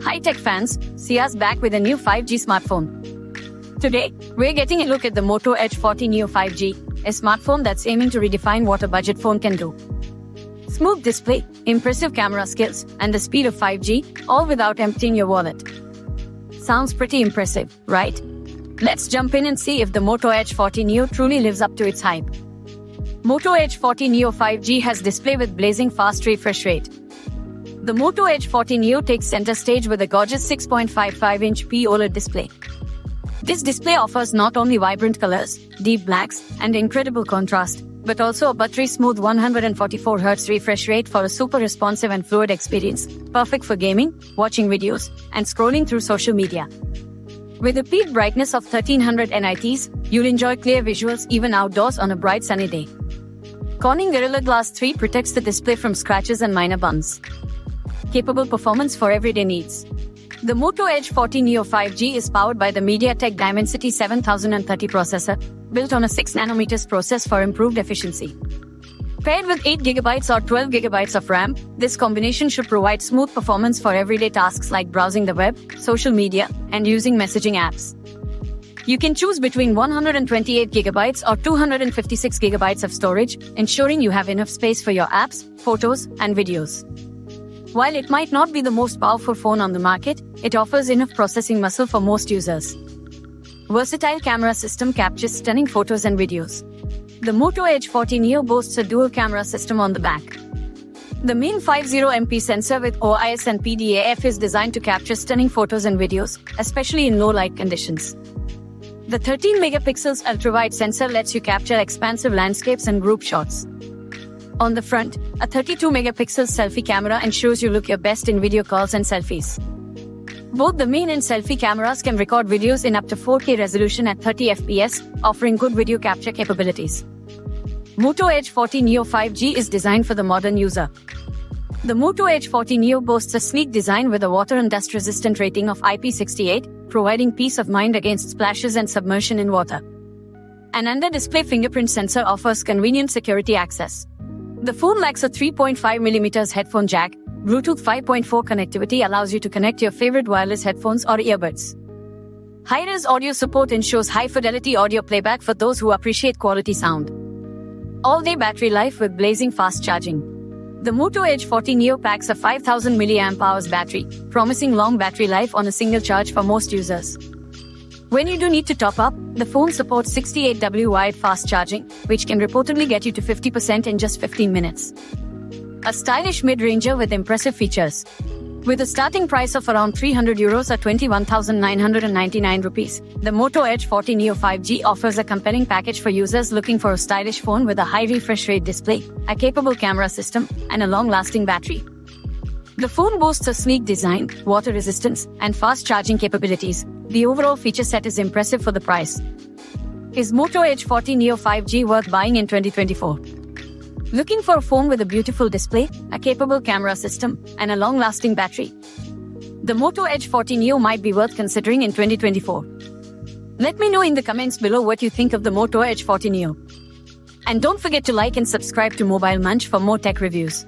Hi-tech fans, Sia's back with a new 5G smartphone. Today, we're getting a look at the Moto Edge 40 Neo 5G, a smartphone that's aiming to redefine what a budget phone can do. Smooth display, impressive camera skills, and the speed of 5G, all without emptying your wallet. Sounds pretty impressive, right? Let's jump in and see if the Moto Edge 40 Neo truly lives up to its hype. Moto Edge 40 Neo 5G has display with blazing fast refresh rate. The Moto Edge 40 Neo takes center stage with a gorgeous 6.55-inch OLED display. This display offers not only vibrant colors, deep blacks, and incredible contrast, but also a buttery smooth 144Hz refresh rate for a super responsive and fluid experience, perfect for gaming, watching videos, and scrolling through social media. With a peak brightness of 1300 nits, you'll enjoy clear visuals even outdoors on a bright sunny day. Corning Gorilla Glass 3 protects the display from scratches and minor bumps. Capable performance for everyday needs. The Moto Edge 40 Neo 5G is powered by the MediaTek Dimensity 7030 processor, built on a 6nm process for improved efficiency. Paired with 8GB or 12GB of RAM, this combination should provide smooth performance for everyday tasks like browsing the web, social media, and using messaging apps. You can choose between 128GB or 256GB of storage, ensuring you have enough space for your apps, photos, and videos. While it might not be the most powerful phone on the market, it offers enough processing muscle for most users. Versatile camera system captures stunning photos and videos. The Moto Edge 40 Neo boasts a dual camera system on the back. The main 50MP sensor with OIS and PDAF is designed to capture stunning photos and videos, especially in low light conditions. The 13MP ultra-wide sensor lets you capture expansive landscapes and group shots. On the front, a 32MP selfie camera ensures you look your best in video calls and selfies. Both the main and selfie cameras can record videos in up to 4K resolution at 30fps, offering good video capture capabilities. Moto Edge 40 Neo 5G is designed for the modern user. The Moto Edge 40 Neo boasts a sleek design with a water and dust-resistant rating of IP68, providing peace of mind against splashes and submersion in water. An under-display fingerprint sensor offers convenient security access. The phone lacks a 3.5mm headphone jack. Bluetooth 5.4 connectivity allows you to connect your favorite wireless headphones or earbuds. Hi-res audio support ensures high-fidelity audio playback for those who appreciate quality sound. All-day battery life with blazing fast charging. The Moto Edge 40 Neo packs a 5000 mAh battery, promising long battery life on a single charge for most users. When you do need to top up, the phone supports 68W wired fast charging, which can reportedly get you to 50% in just 15 minutes. A stylish mid-ranger with impressive features. With a starting price of around €300 or 21,999 rupees, the Moto Edge 40 Neo 5G offers a compelling package for users looking for a stylish phone with a high refresh rate display, a capable camera system, and a long-lasting battery. The phone boasts a sleek design, water resistance, and fast charging capabilities. The overall feature set is impressive for the price. Is Moto Edge 40 Neo 5G worth buying in 2024? Looking for a phone with a beautiful display, a capable camera system, and a long-lasting battery? The Moto Edge 40 Neo might be worth considering in 2024. Let me know in the comments below what you think of the Moto Edge 40 Neo. And don't forget to like and subscribe to Mobile Munch for more tech reviews.